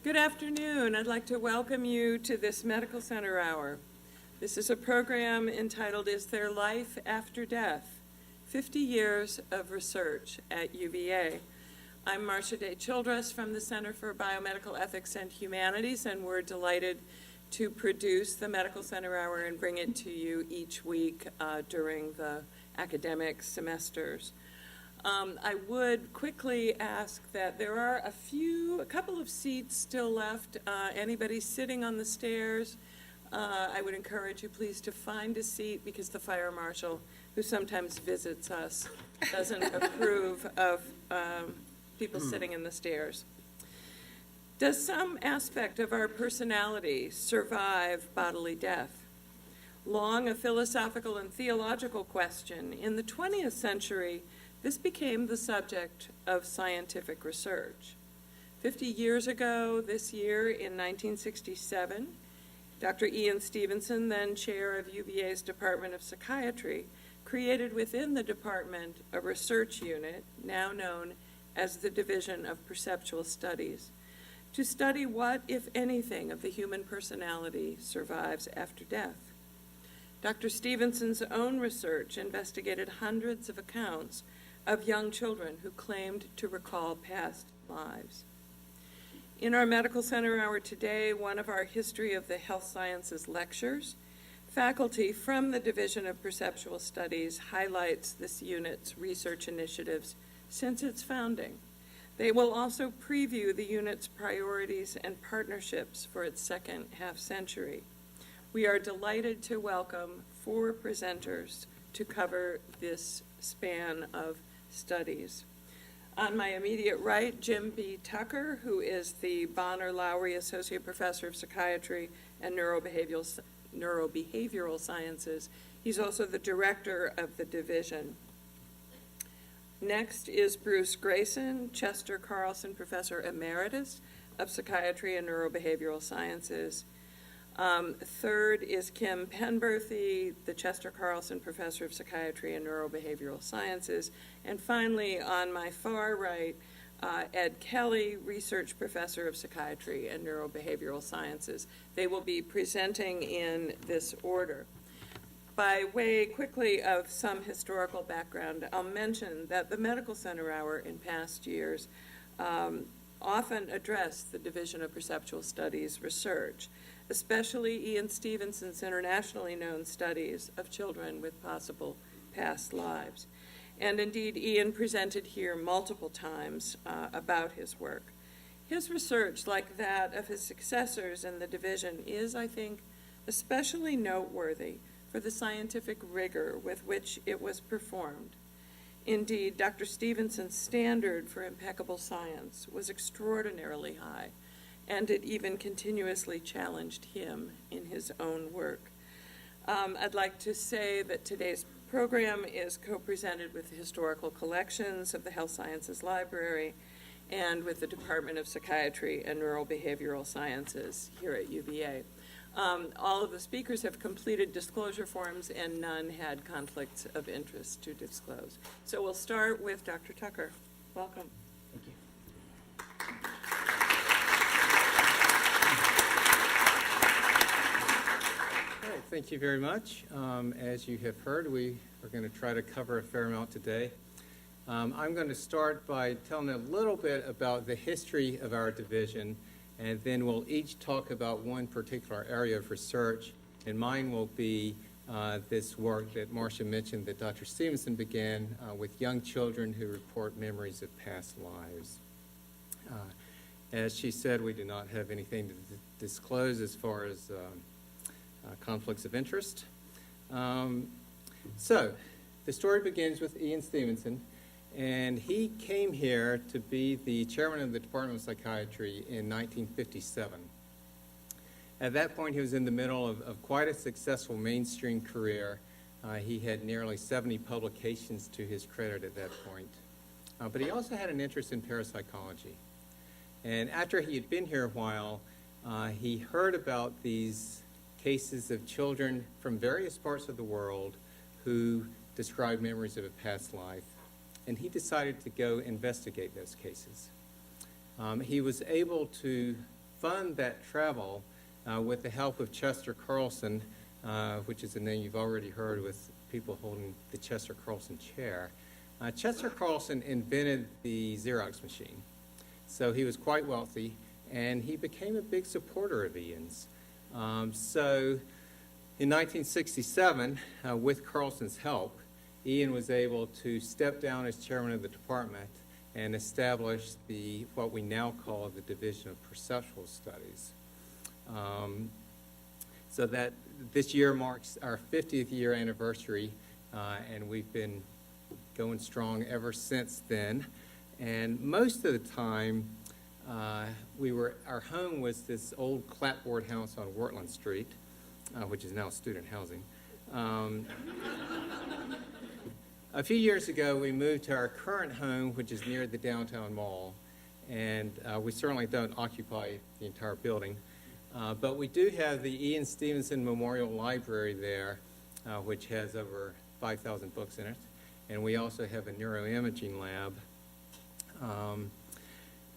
Good afternoon. I'd like to welcome you to this Medical Center Hour. This is a program entitled Is There Life After Death? 50 Years of Research at UVA. I'm Marcia Day Childress from the Center for Biomedical Ethics and Humanities, and we're delighted to produce the Medical Center Hour and bring it to you each week during the academic semesters. I would quickly ask that there are a couple of seats still left. Anybody sitting on the stairs, I would encourage you please to find a seat, because the fire marshal, who sometimes visits us, doesn't approve of people sitting in the stairs. Does some aspect of our personality survive bodily death? Long a philosophical and theological question, in the 20th century, this became the subject of scientific research. 50 years ago this year, in 1967, Dr. Ian Stevenson, then chair of UVA's Department of Psychiatry, created within the department a research unit, now known as the Division of Perceptual Studies, to study what, if anything, of the human personality survives after death. Dr. Stevenson's own research investigated hundreds of accounts of young children who claimed to recall past lives. In our Medical Center Hour today, one of our History of the Health Sciences lectures, faculty from the Division of Perceptual Studies highlights this unit's research initiatives since its founding. They will also preview the unit's priorities and partnerships for its second half-century. We are delighted to welcome 4 presenters to cover this span of studies. On my immediate right, Jim B. Tucker, who is the Bonner-Lowry Associate Professor of Psychiatry and Neurobehavioral Sciences. He's also the director of the division. Next is Bruce Grayson, Chester Carlson Professor Emeritus of Psychiatry and Neurobehavioral Sciences. Third is Kim Penberthy, the Chester Carlson Professor of Psychiatry and Neurobehavioral Sciences. And finally, on my far right, Ed Kelly, Research Professor of Psychiatry and Neurobehavioral Sciences. They will be presenting in this order. By way quickly of some historical background, I'll mention that the Medical Center Hour in past years often addressed the Division of Perceptual Studies research, especially Ian Stevenson's internationally known studies of children with possible past lives. And indeed, Ian presented here multiple times about his work. His research, like that of his successors in the division, is, I think, especially noteworthy for the scientific rigor with which it was performed. Indeed, Dr. Stevenson's standard for impeccable science was extraordinarily high, and it even continuously challenged him in his own work. I'd like to say that today's program is co-presented with the Historical Collections of the Health Sciences Library and with the Department of Psychiatry and Neurobehavioral Sciences here at UVA. All of the speakers have completed disclosure forms, and none had conflicts of interest to disclose. So we'll start with Dr. Tucker. Welcome. Thank you. Thank you very much. As you have heard, we are going to try to cover a fair amount today. I'm going to start by telling a little bit about the history of our division, and then we'll each talk about one particular area of research, and mine will be this work that Marcia mentioned that Dr. Stevenson began with young children who report memories of past lives. As she said, we do not have anything to disclose as far as conflicts of interest. So the story begins with Ian Stevenson, and he came here to be the chairman of the Department of Psychiatry in 1957. At that point, he was in the middle of quite a successful mainstream career. He had nearly 70 publications to his credit at that point. But he also had an interest in parapsychology. And after he had been here a while, he heard about these cases of children from various parts of the world who described memories of a past life. And he decided to go investigate those cases. He was able to fund that travel with the help of Chester Carlson, which is a name you've already heard with people holding the Chester Carlson chair. Chester Carlson invented the Xerox machine, so he was quite wealthy, and he became a big supporter of Ian's. So in 1967, with Carlson's help, Ian was able to step down as chairman of the department and establish what we now call the Division of Perceptual Studies. So that this year marks our 50th year anniversary, and we've been going strong ever since then. And most of the time, our home was this old clapboard house on Wortland Street, which is now student housing. A few years ago, we moved to our current home, which is near the downtown mall, and we certainly don't occupy the entire building. But we do have the Ian Stevenson Memorial Library there, which has over 5,000 books in it. And we also have a neuroimaging lab.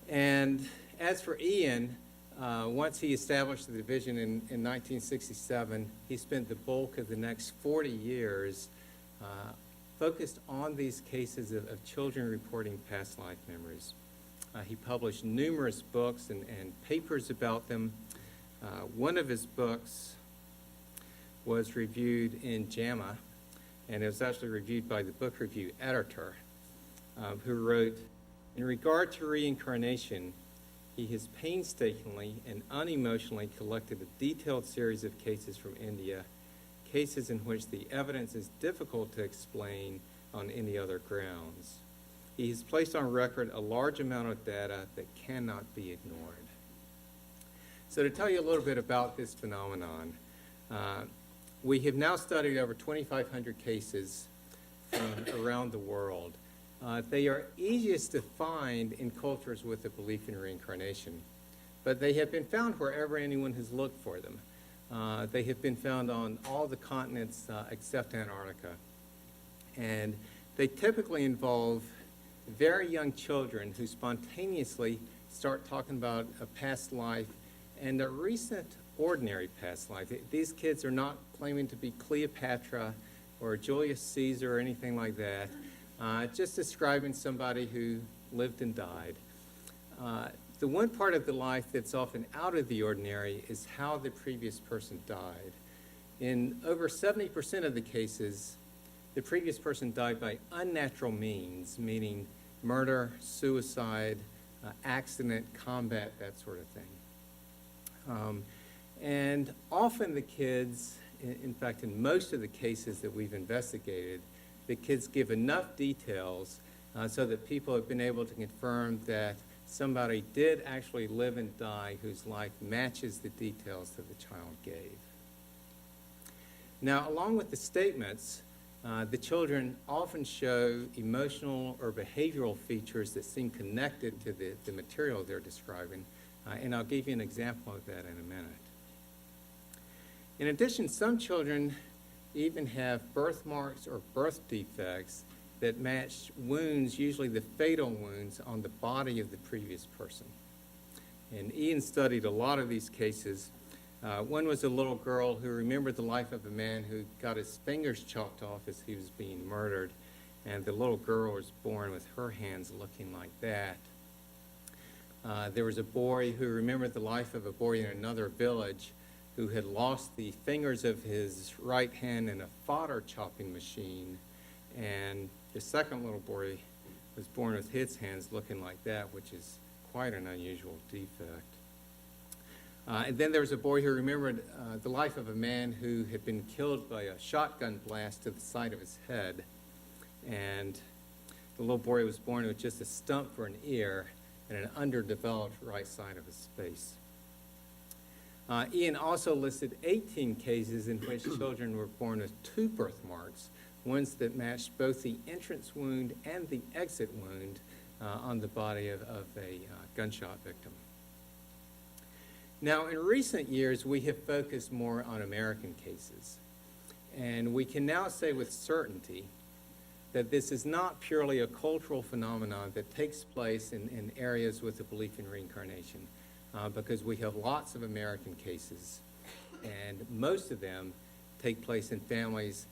And as for Ian, once he established the division in 1967, he spent the bulk of the next 40 years focused on these cases of children reporting past life memories. He published numerous books and papers about them. One of his books was reviewed in JAMA, and it was actually reviewed by the book review editor, who wrote, "In regard to reincarnation, he has painstakingly and unemotionally collected a detailed series of cases from India, cases in which the evidence is difficult to explain on any other grounds. He has placed on record a large amount of data that cannot be ignored." So to tell you a little bit about this phenomenon, we have now studied over 2,500 cases from around the world. They are easiest to find in cultures with a belief in reincarnation, but they have been found wherever anyone has looked for them. They have been found on all the continents except Antarctica. And they typically involve very young children who spontaneously start talking about a past life and a recent ordinary past life. These kids are not claiming to be Cleopatra or Julius Caesar or anything like that, just describing somebody who lived and died. The one part of the life that's often out of the ordinary is how the previous person died. In over 70% of the cases, the previous person died by unnatural means, meaning murder, suicide, accident, combat, that sort of thing. And often the kids, in fact, in most of the cases that we've investigated, the kids give enough details so that people have been able to confirm that somebody did actually live and die whose life matches the details that the child gave. Now, along with the statements, the children often show emotional or behavioral features that seem connected to the material they're describing, and I'll give you an example of that in a minute. In addition, some children even have birthmarks or birth defects that match wounds, usually the fatal wounds, on the body of the previous person. And Ian studied a lot of these cases. One was a little girl who remembered the life of a man who got his fingers chopped off as he was being murdered, and the little girl was born with her hands looking like that. There was a boy who remembered the life of a boy in another village who had lost the fingers of his right hand in a fodder chopping machine, and the second little boy was born with his hands looking like that, which is quite an unusual defect. And then there was a boy who remembered the life of a man who had been killed by a shotgun blast to the side of his head, and the little boy was born with just a stump for an ear and an underdeveloped right side of his face. Ian also listed 18 cases in which children were born with two birthmarks, ones that matched both the entrance wound and the exit wound on the body of a gunshot victim. Now, in recent years, we have focused more on American cases, and we can now say with certainty that this is not purely a cultural phenomenon that takes place in areas with a belief in reincarnation. because we have lots of American cases, and most of them take place in families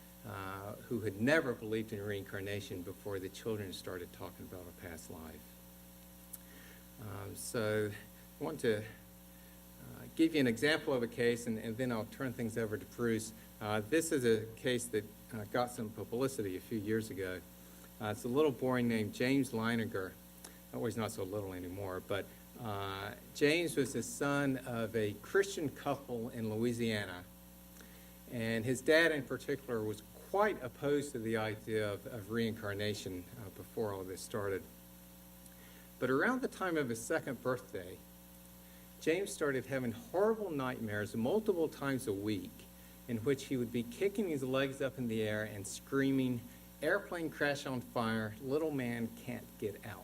who had never believed in reincarnation before the children started talking about a past life. So I want to give you an example of a case, and then I'll turn things over to Bruce. This is a case that got some publicity a few years ago. It's a little boy named James Leininger. Oh, he's not so little anymore, but James was the son of a Christian couple in Louisiana, and his dad in particular was quite opposed to the idea of reincarnation before all this started. But around the time of his second birthday, James started having horrible nightmares multiple times a week in which he would be kicking his legs up in the air and screaming, "Airplane crash on fire, little man can't get out."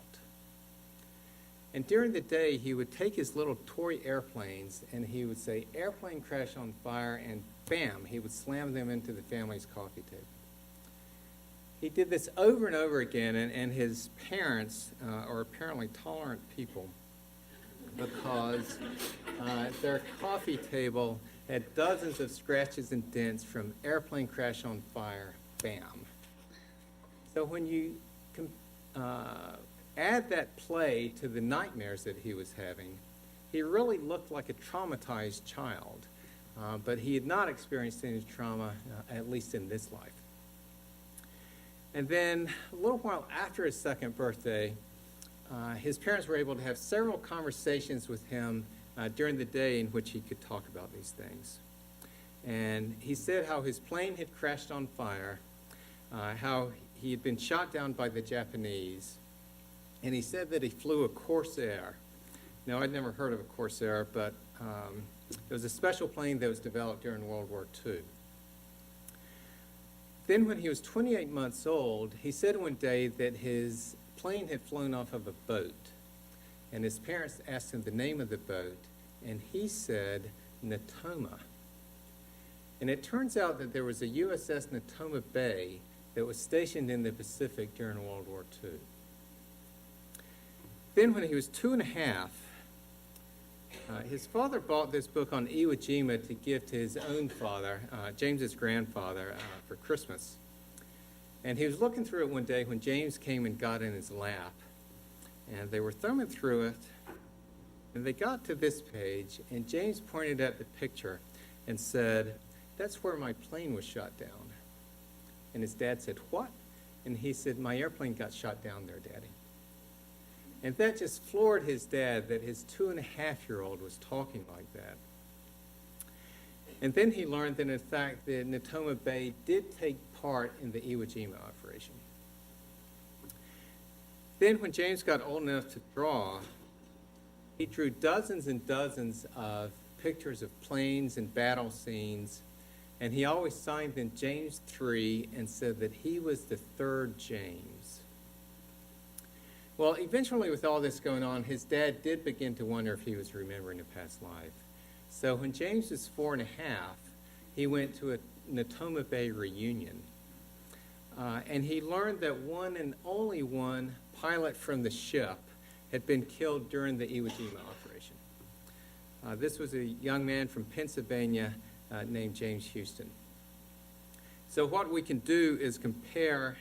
And during the day, he would take his little toy airplanes and he would say, "Airplane crash on fire," and bam, he would slam them into the family's coffee table. He did this over and over again, and his parents are apparently tolerant people because their coffee table had dozens of scratches and dents from "airplane crash on fire," bam. So when you add that play to the nightmares that he was having, he really looked like a traumatized child, but he had not experienced any trauma, at least in this life. And then a little while after his second birthday, his parents were able to have several conversations with him during the day in which he could talk about these things. And he said how his plane had crashed on fire, how he had been shot down by the Japanese, and he said that he flew a Corsair. Now, I'd never heard of a Corsair, but it was a special plane that was developed during World War II. Then when he was 28 months old, he said one day that his plane had flown off of a boat, and his parents asked him the name of the boat, and he said Natoma. And it turns out that there was a USS Natoma Bay that was stationed in the Pacific during World War II. Then when he was 2.5, his father bought this book on Iwo Jima to give to his own father, James's grandfather, for Christmas. And he was looking through it one day when James came and got in his lap. And they were thumbing through it, and they got to this page, and James pointed at the picture and said, "That's where my plane was shot down." And his dad said, "What?" And he said, "My airplane got shot down there, Daddy." And that just floored his dad that his 2.5-year-old was talking like that. And then he learned that, in fact, the Natoma Bay did take part in the Iwo Jima operation. Then when James got old enough to draw, he drew dozens and dozens of pictures of planes and battle scenes, and he always signed them James 3 and said that he was the third James. Well, eventually with all this going on, his dad did begin to wonder if he was remembering a past life. So when James was 4.5, he went to a Natoma Bay reunion. And he learned that one and only one pilot from the ship had been killed during the Iwo Jima operation. This was a young man from Pennsylvania named James Houston. So what we can do is compare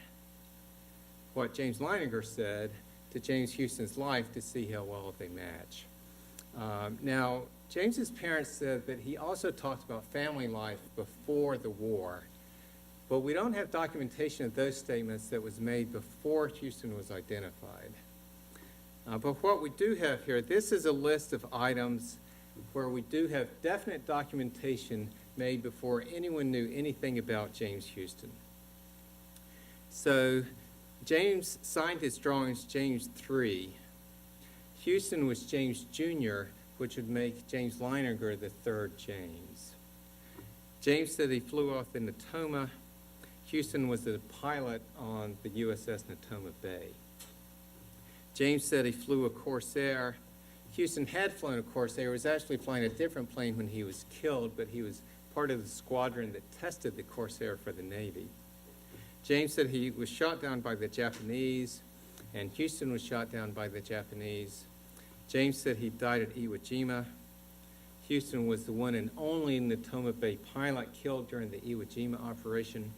what James Leininger said to James Houston's life to see how well they match. Now, James's parents said that he also talked about family life before the war, but we don't have documentation of those statements that was made before Houston was identified. But what we do have here, this is a list of items where we do have definite documentation made before anyone knew anything about James Houston. So James signed his drawings James 3. Houston was James Jr., which would make James Leininger the third James. James said he flew off the Natoma. Houston was the pilot on the USS Natoma Bay. James said he flew a Corsair. Houston had flown a Corsair. He was actually flying a different plane when he was killed, but he was part of the squadron that tested the Corsair for the Navy. James said he was shot down by the Japanese, and Houston was shot down by the Japanese. James said he died at Iwo Jima. Houston was the one and only Natoma Bay pilot killed during the Iwo Jima operation.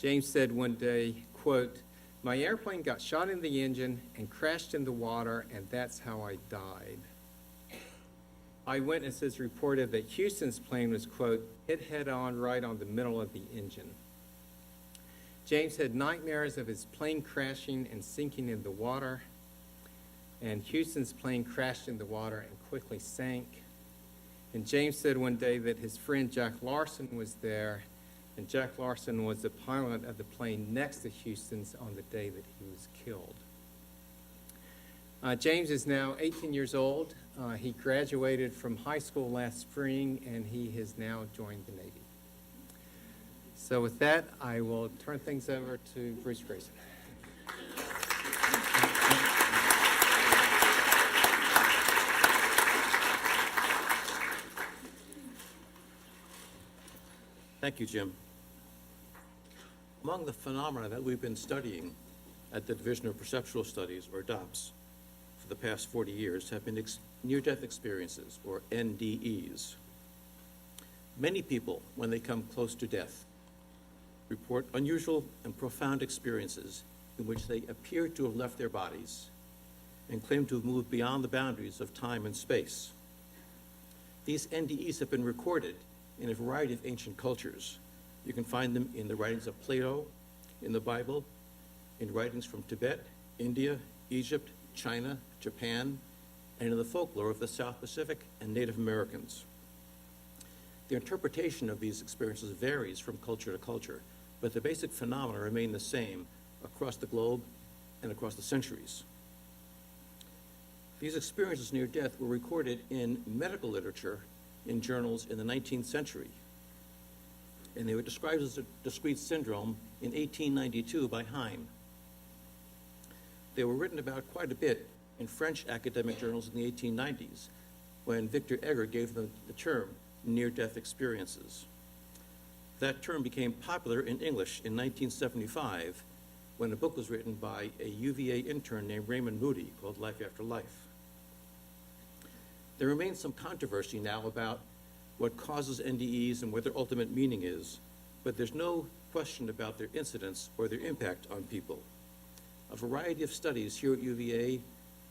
James said one day, quote, "My airplane got shot in the engine and crashed in the water, and that's how I died." Eyewitnesses reported that Houston's plane was, quote, "hit head-on right on the middle of the engine." James had nightmares of his plane crashing and sinking in the water, and Houston's plane crashed in the water and quickly sank. And James said one day that his friend Jack Larson was there, and Jack Larson was the pilot of the plane next to Houston's on the day that he was killed. James is now 18 years old. He graduated from high school last spring, and he has now joined the Navy. So with that, I will turn things over to Bruce Grayson. Thank you, Jim. Among the phenomena that we've been studying at the Division of Perceptual Studies, or DOPS, for the past 40 years have been near-death experiences, or NDEs. Many people, when they come close to death, report unusual and profound experiences in which they appear to have left their bodies and claim to have moved beyond the boundaries of time and space. These NDEs have been recorded in a variety of ancient cultures. You can find them in the writings of Plato, in the Bible, in writings from Tibet, India, Egypt, China, Japan, and in the folklore of the South Pacific and Native Americans. The interpretation of these experiences varies from culture to culture, but the basic phenomena remain the same across the globe and across the centuries. These experiences near death were recorded in medical literature in journals in the 19th century, and they were described as a discrete syndrome in 1892 by Heim. They were written about quite a bit in French academic journals in the 1890s, when Victor Egger gave them the term near-death experiences. That term became popular in English in 1975, when a book was written by a UVA intern named Raymond Moody called Life After Life. There remains some controversy now about what causes NDEs and what their ultimate meaning is, but there's no question about their incidence or their impact on people. A variety of studies here at UVA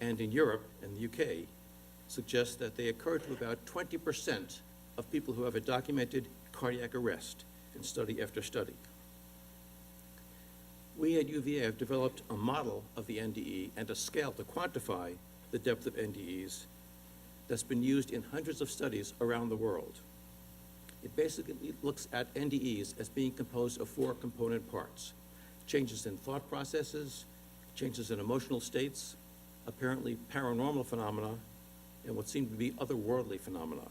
and in Europe and the UK suggest that they occur to about 20% of people who have a documented cardiac arrest in study after study. We at UVA have developed a model of the NDE and a scale to quantify the depth of NDEs that's been used in hundreds of studies around the world. It basically looks at NDEs as being composed of 4 component parts: changes in thought processes, changes in emotional states, apparently paranormal phenomena, and what seem to be otherworldly phenomena.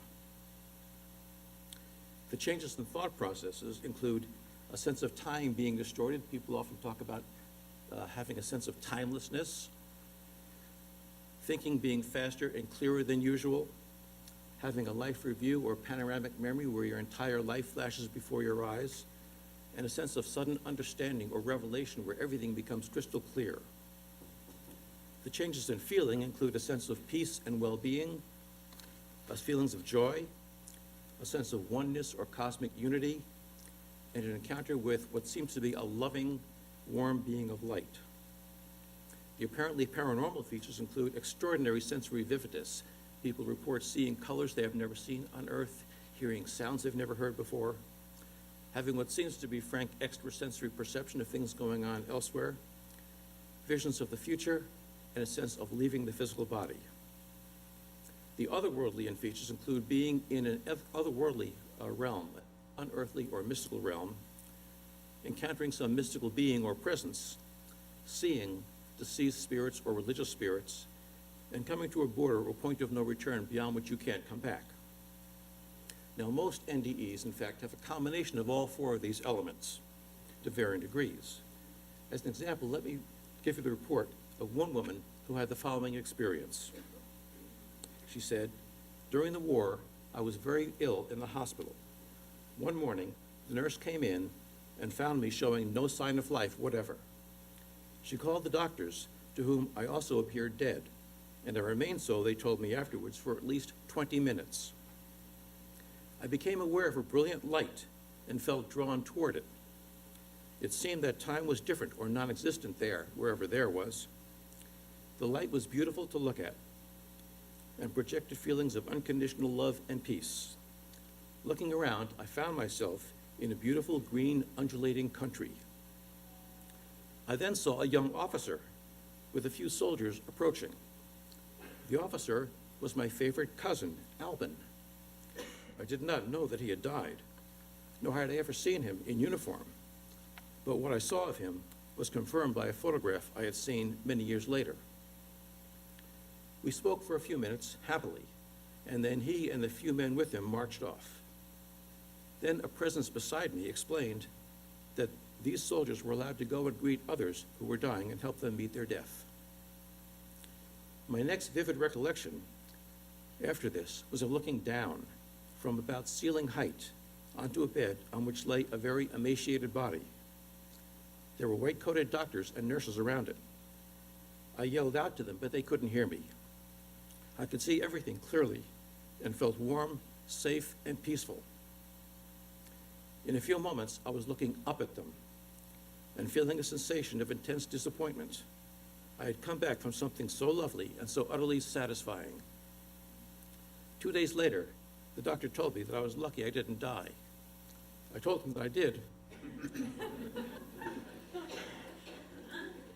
The changes in thought processes include a sense of time being distorted. People often talk about having a sense of timelessness, thinking being faster and clearer than usual, having a life review or panoramic memory where your entire life flashes before your eyes, and a sense of sudden understanding or revelation where everything becomes crystal clear. The changes in feeling include a sense of peace and well-being, feelings of joy, a sense of oneness or cosmic unity, and an encounter with what seems to be a loving, warm being of light. The apparently paranormal features include extraordinary sensory vividness. People report seeing colors they have never seen on Earth, hearing sounds they've never heard before, having what seems to be frank extrasensory perception of things going on elsewhere, visions of the future, and a sense of leaving the physical body. The otherworldly features include being in an otherworldly realm, unearthly or mystical realm, encountering some mystical being or presence, seeing deceased spirits or religious spirits, and coming to a border or point of no return beyond which you can't come back. Now, most NDEs, in fact, have a combination of all 4 of these elements to varying degrees. As an example, let me give you the report of one woman who had the following experience. She said, "During the war, I was very ill in the hospital. One morning, the nurse came in and found me showing no sign of life whatever. She called the doctors, to whom I also appeared dead. and I remained so, they told me afterwards, for at least 20 minutes. I became aware of a brilliant light and felt drawn toward it. It seemed that time was different or non-existent there, wherever there was. The light was beautiful to look at and projected feelings of unconditional love and peace. Looking around, I found myself in a beautiful green undulating country. I then saw a young officer with a few soldiers approaching. The officer was my favorite cousin, Albin. I did not know that he had died, nor had I ever seen him in uniform. But what I saw of him was confirmed by a photograph I had seen many years later. We spoke for a few minutes, happily, and then he and the few men with him marched off. Then a presence beside me explained that these soldiers were allowed to go and greet others who were dying and help them meet their death. My next vivid recollection after this was of looking down from about ceiling height onto a bed on which lay a very emaciated body. There were white-coated doctors and nurses around it. I yelled out to them, but they couldn't hear me. I could see everything clearly and felt warm, safe, and peaceful. In a few moments, I was looking up at them and feeling a sensation of intense disappointment. I had come back from something so lovely and so utterly satisfying. 2 days later, the doctor told me that I was lucky I didn't die. I told him that I did.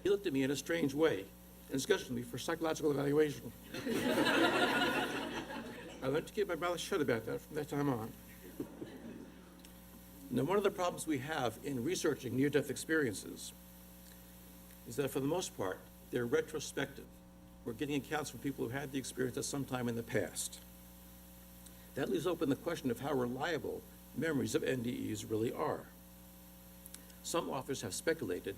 He looked at me in a strange way and scheduled me for psychological evaluation. I learned to keep my mouth shut about that from that time on. Now, one of the problems we have in researching near-death experiences is that for the most part, they're retrospective. We're getting accounts from people who had the experience at some time in the past. That leaves open the question of how reliable memories of NDEs really are. Some authors have speculated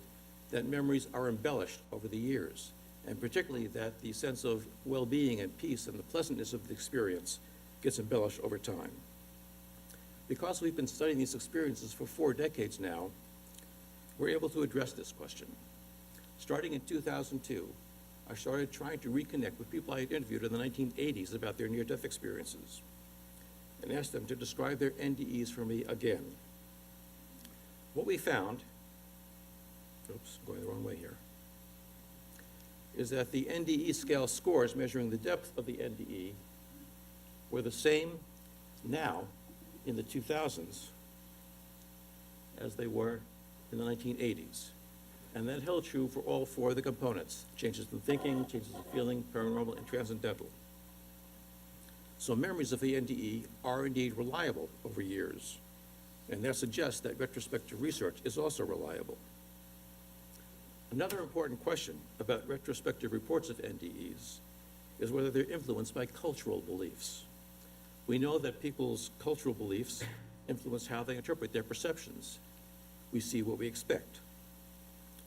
that memories are embellished over the years, and particularly that the sense of well-being and peace and the pleasantness of the experience gets embellished over time. Because we've been studying these experiences for 4 decades now, we're able to address this question. Starting in 2002, I started trying to reconnect with people I had interviewed in the 1980s about their near-death experiences and asked them to describe their NDEs for me again. What we found, oops, going the wrong way here, is that the NDE scale scores measuring the depth of the NDE were the same now in the 2000s as they were in the 1980s. And that held true for all 4 of the components: changes in thinking, changes in feeling, paranormal, and transcendental. So memories of the NDE are indeed reliable over years, and that suggests that retrospective research is also reliable. Another important question about retrospective reports of NDEs is whether they're influenced by cultural beliefs. We know that people's cultural beliefs influence how they interpret their perceptions. We see what we expect.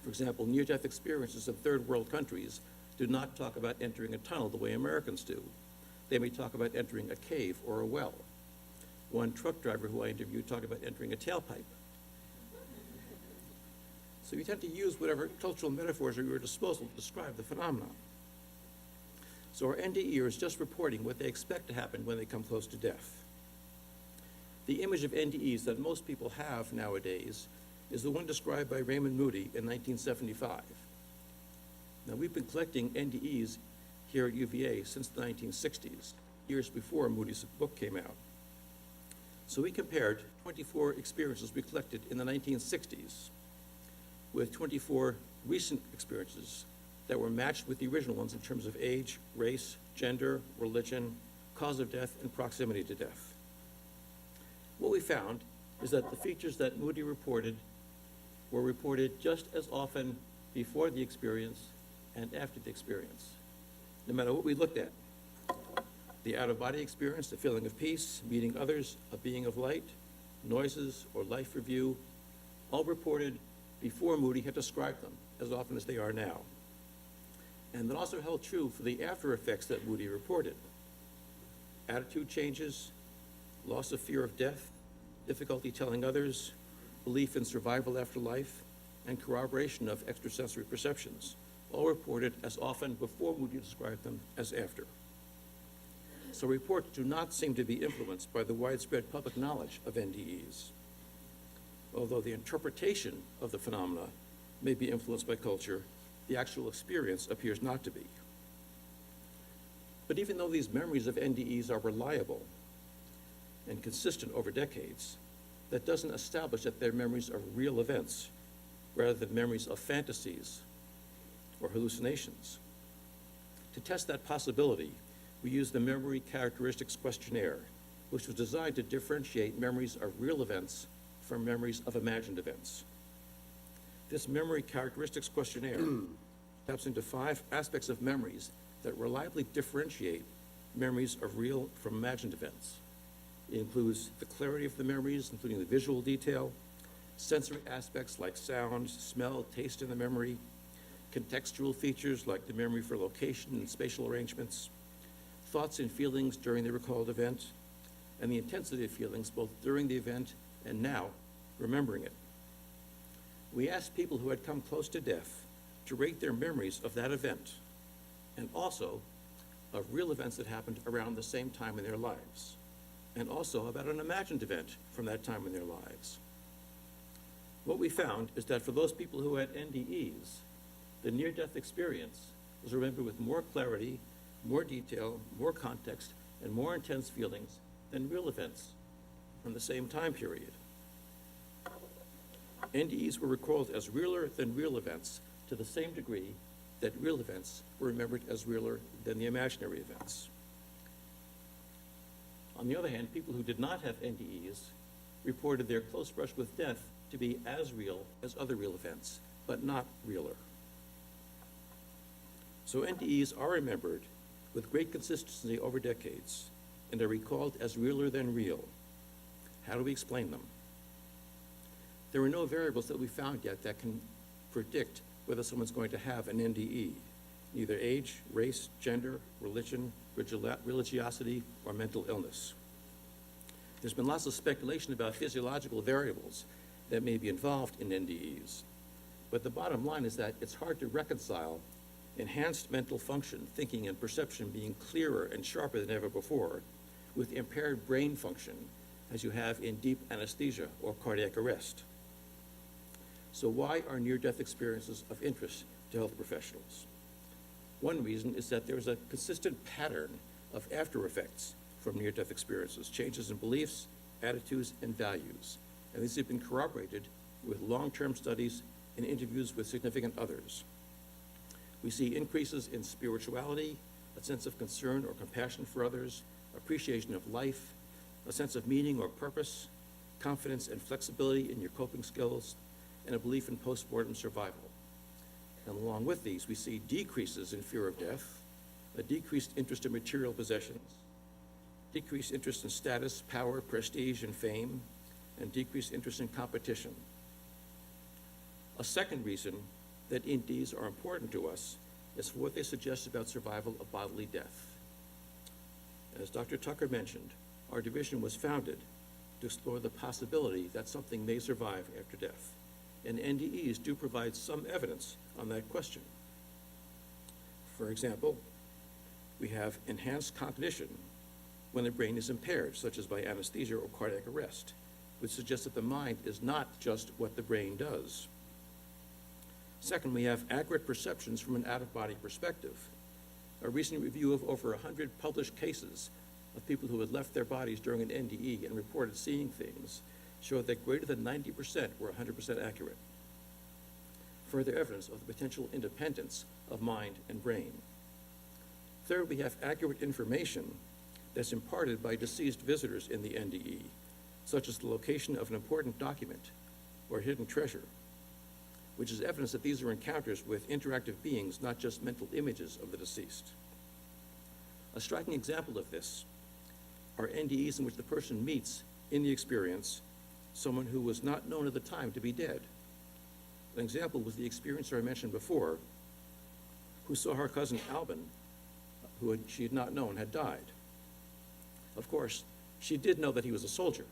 For example, near-death experiences in third world countries do not talk about entering a tunnel the way Americans do. They may talk about entering a cave or a well. One truck driver who I interviewed talked about entering a tailpipe. So you tend to use whatever cultural metaphors are at your disposal to describe the phenomenon. So our NDE is just reporting what they expect to happen when they come close to death. The image of NDEs that most people have nowadays is the one described by Raymond Moody in 1975. Now, we've been collecting NDEs here at UVA since the 1960s, years before Moody's book came out. So we compared 24 experiences we collected in the 1960s with 24 recent experiences that were matched with the original ones in terms of age, race, gender, religion, cause of death, and proximity to death. What we found is that the features that Moody reported were reported just as often before the experience and after the experience, no matter what we looked at. The out-of-body experience, the feeling of peace, meeting others, a being of light, noises, or life review, all reported before Moody had described them as often as they are now. And that also held true for the after effects that Moody reported. Attitude changes, loss of fear of death, difficulty telling others, belief in survival after life, and corroboration of extrasensory perceptions all reported as often before Moody described them as after. So reports do not seem to be influenced by the widespread public knowledge of NDEs. Although the interpretation of the phenomena may be influenced by culture, the actual experience appears not to be. But even though these memories of NDEs are reliable and consistent over decades, that doesn't establish that they're memories of real events, rather than memories of fantasies or hallucinations. To test that possibility, we used the Memory Characteristics Questionnaire, which was designed to differentiate memories of real events from memories of imagined events. This Memory Characteristics Questionnaire taps into 5 aspects of memories that reliably differentiate memories of real from imagined events. It includes the clarity of the memories, including the visual detail, sensory aspects like sound, smell, taste in the memory, contextual features like the memory for location and spatial arrangements, thoughts and feelings during the recalled event, and the intensity of feelings both during the event and now remembering it. We asked people who had come close to death to rate their memories of that event, and also of real events that happened around the same time in their lives, and also about an imagined event from that time in their lives. What we found is that for those people who had NDEs, the near-death experience was remembered with more clarity, more detail, more context, and more intense feelings than real events from the same time period. NDEs were recalled as realer than real events to the same degree that real events were remembered as realer than the imaginary events. On the other hand, people who did not have NDEs reported their close brush with death to be as real as other real events, but not realer. So NDEs are remembered with great consistency over decades, and are recalled as realer than real. How do we explain them? There are no variables that we found yet that can predict whether someone's going to have an NDE, neither age, race, gender, religion, religiosity, or mental illness. There's been lots of speculation about physiological variables that may be involved in NDEs, but the bottom line is that it's hard to reconcile enhanced mental function, thinking and perception being clearer and sharper than ever before, with impaired brain function, as you have in deep anesthesia or cardiac arrest. So why are near-death experiences of interest to health professionals? One reason is that there's a consistent pattern of after effects from near-death experiences, changes in beliefs, attitudes, and values. And these have been corroborated with long-term studies and interviews with significant others. We see increases in spirituality, a sense of concern or compassion for others, appreciation of life, a sense of meaning or purpose, confidence and flexibility in your coping skills, and a belief in postmortem survival. And along with these, we see decreases in fear of death, a decreased interest in material possessions, decreased interest in status, power, prestige, and fame, and decreased interest in competition. A second reason that NDEs are important to us is for what they suggest about survival of bodily death. As Dr. Tucker mentioned, our division was founded to explore the possibility that something may survive after death, and NDEs do provide some evidence on that question. For example, we have enhanced cognition when the brain is impaired, such as by anesthesia or cardiac arrest, which suggests that the mind is not just what the brain does. Second, we have accurate perceptions from an out-of-body perspective. A recent review of over 100 published cases of people who had left their bodies during an NDE and reported seeing things showed that greater than 90% were 100% accurate. Further evidence of the potential independence of mind and brain. Third, we have accurate information that's imparted by deceased visitors in the NDE, such as the location of an important document or hidden treasure, which is evidence that these are encounters with interactive beings, not just mental images of the deceased. A striking example of this are NDEs in which the person meets, in the experience, someone who was not known at the time to be dead. An example was the experiencer I mentioned before, who saw her cousin Albin, who she had not known, had died. Of course, she did know that he was a soldier,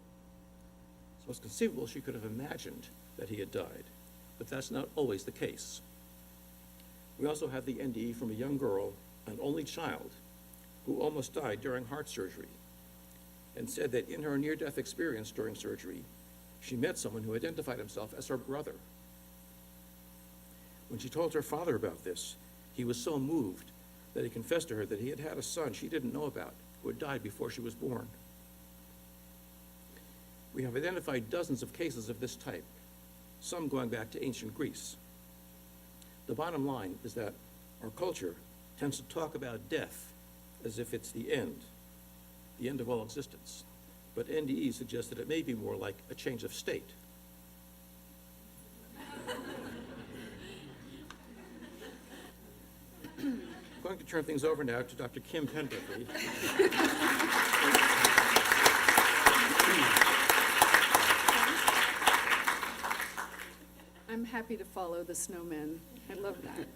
so it's conceivable she could have imagined that he had died, but that's not always the case. We also have the NDE from a young girl, an only child, who almost died during heart surgery and said that in her near-death experience during surgery, she met someone who identified himself as her brother. When she told her father about this, he was so moved that he confessed to her that he had had a son she didn't know about who had died before she was born. We have identified dozens of cases of this type, some going back to ancient Greece. The bottom line is that our culture tends to talk about death as if it's the end of all existence. But NDE suggests that it may be more like a change of state. I'm going to turn things over now to Dr. Kim Penberthy. I'm happy to follow the snowmen. I love that.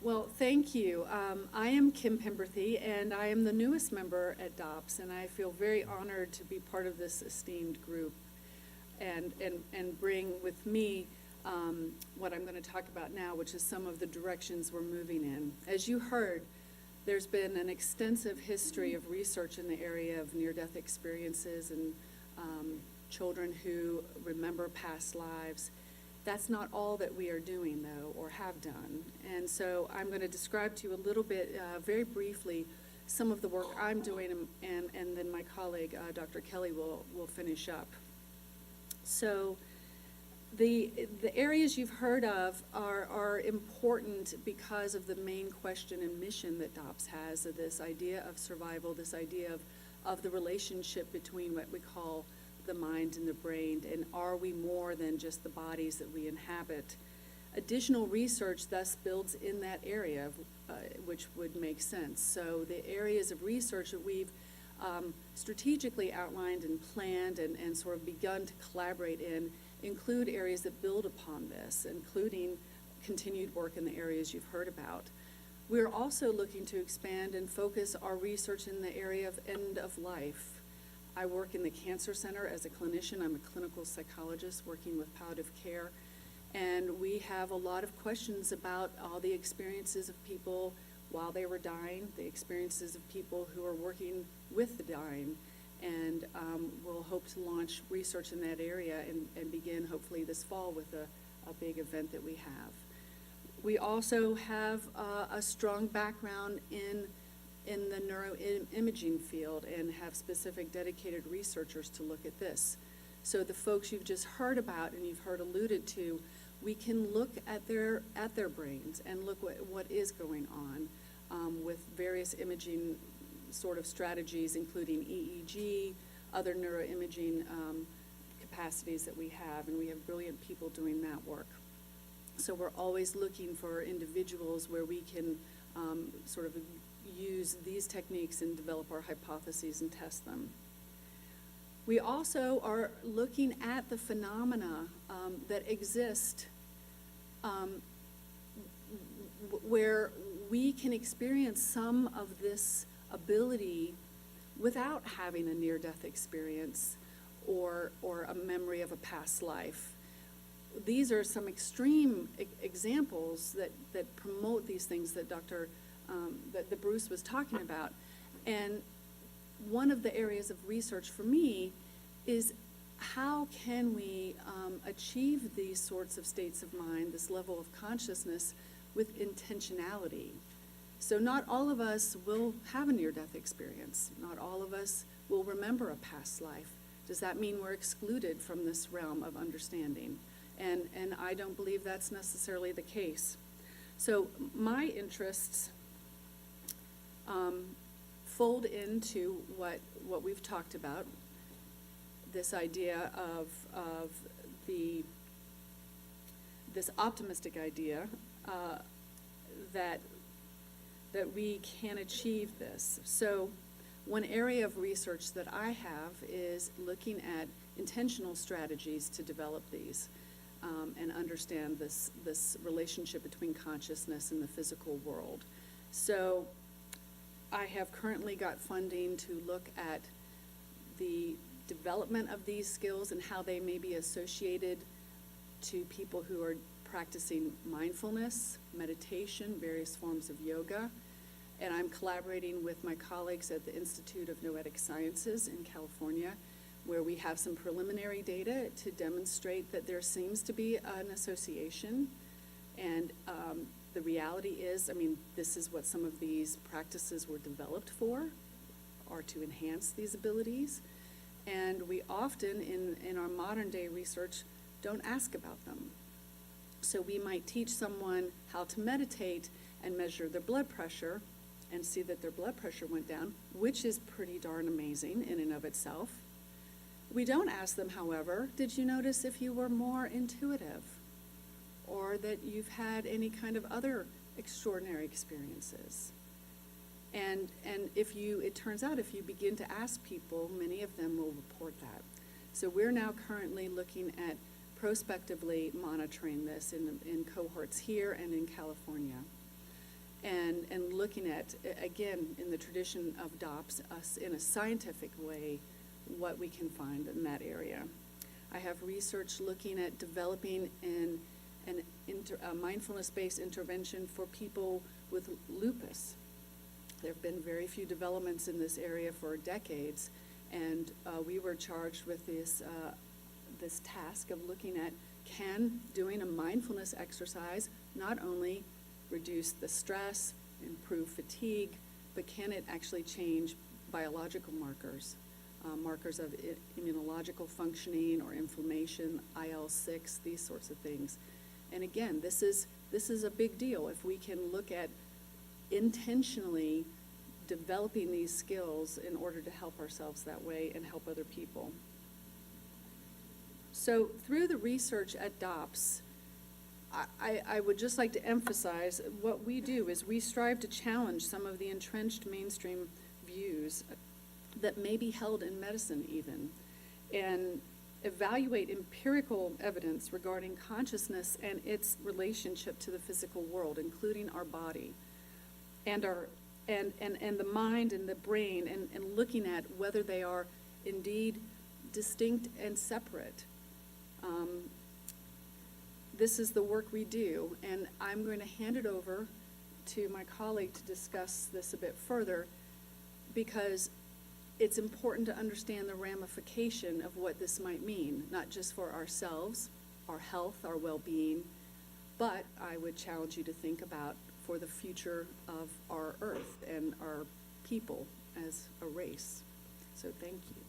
Well, thank you. I am Kim Penberthy, and I am the newest member at DOPS, and I feel very honored to be part of this esteemed group and bring with me what I'm going to talk about now, which is some of the directions we're moving in. As you heard, there's been an extensive history of research in the area of near-death experiences and children who remember past lives. That's not all that we are doing, though, or have done. And so I'm going to describe to you a little bit, very briefly, some of the work I'm doing, and then my colleague, Dr. Kelly, will finish up. So the areas you've heard of are important because of the main question and mission that DOPS has, of this idea of survival, this idea of the relationship between what we call the mind and the brain, and are we more than just the bodies that we inhabit? Additional research thus builds in that area, which would make sense. So the areas of research that we've strategically outlined and planned and sort of begun to collaborate in include areas that build upon this, including continued work in the areas you've heard about. We're also looking to expand and focus our research in the area of end of life. I work in the Cancer Center as a clinician. I'm a clinical psychologist working with palliative care. And we have a lot of questions about all the experiences of people while they were dying, the experiences of people who are working with the dying. And we'll hope to launch research in that area and begin hopefully this fall with a big event that we have. We also have a strong background in the neuroimaging field and have specific dedicated researchers to look at this. So the folks you've just heard about and you've heard alluded to, we can look at their brains and look what is going on with various imaging sort of strategies, including EEG, other neuroimaging capacities that we have, and we have brilliant people doing that work. So we're always looking for individuals where we can sort of use these techniques and develop our hypotheses and test them. We also are looking at the phenomena that exist where we can experience some of this ability without having a near-death experience or a memory of a past life. These are some extreme examples that promote these things that that Bruce was talking about. And one of the areas of research for me is how can we achieve these sorts of states of mind, this level of consciousness, with intentionality. So not all of us will have a near-death experience. Not all of us will remember a past life. Does that mean we're excluded from this realm of understanding? And I don't believe that's necessarily the case. So my interests fold into what we've talked about, this idea of this optimistic idea that we can achieve this. So one area of research that I have is looking at intentional strategies to develop these and understand this relationship between consciousness and the physical world. So I have currently got funding to look at the development of these skills and how they may be associated to people who are practicing mindfulness, meditation, various forms of yoga, and I'm collaborating with my colleagues at the Institute of Noetic Sciences in California, where we have some preliminary data to demonstrate that there seems to be an association. And the reality is, I mean, this is what some of these practices were developed for, or to enhance these abilities. And we often, in our modern day research, don't ask about them. So we might teach someone how to meditate and measure their blood pressure and see that their blood pressure went down, which is pretty darn amazing in and of itself. We don't ask them, however, did you notice if you were more intuitive, or that you've had any kind of other extraordinary experiences? And it turns out if you begin to ask people, many of them will report that. So we're now currently looking at prospectively monitoring this in cohorts here and in California. And looking at, again, in the tradition of DOPS, us in a scientific way, what we can find in that area. I have research looking at developing a mindfulness-based intervention for people with lupus. There have been very few developments in this area for decades, and we were charged with this task of looking at, can doing a mindfulness exercise not only reduce the stress, improve fatigue, but can it actually change biological markers, markers of immunological functioning or inflammation, IL-6, these sorts of things. And again, this is a big deal if we can look at intentionally developing these skills in order to help ourselves that way and help other people. So through the research at DOPS, I would just like to emphasize what we do is we strive to challenge some of the entrenched mainstream views that may be held in medicine even, and evaluate empirical evidence regarding consciousness and its relationship to the physical world, including our body and the mind and the brain, and looking at whether they are indeed distinct and separate. This is the work we do, and I'm going to hand it over to my colleague to discuss this a bit further, because it's important to understand the ramification of what this might mean, not just for ourselves, our health, our well-being, but I would challenge you to think about for the future of our Earth and our people as a race. So thank you.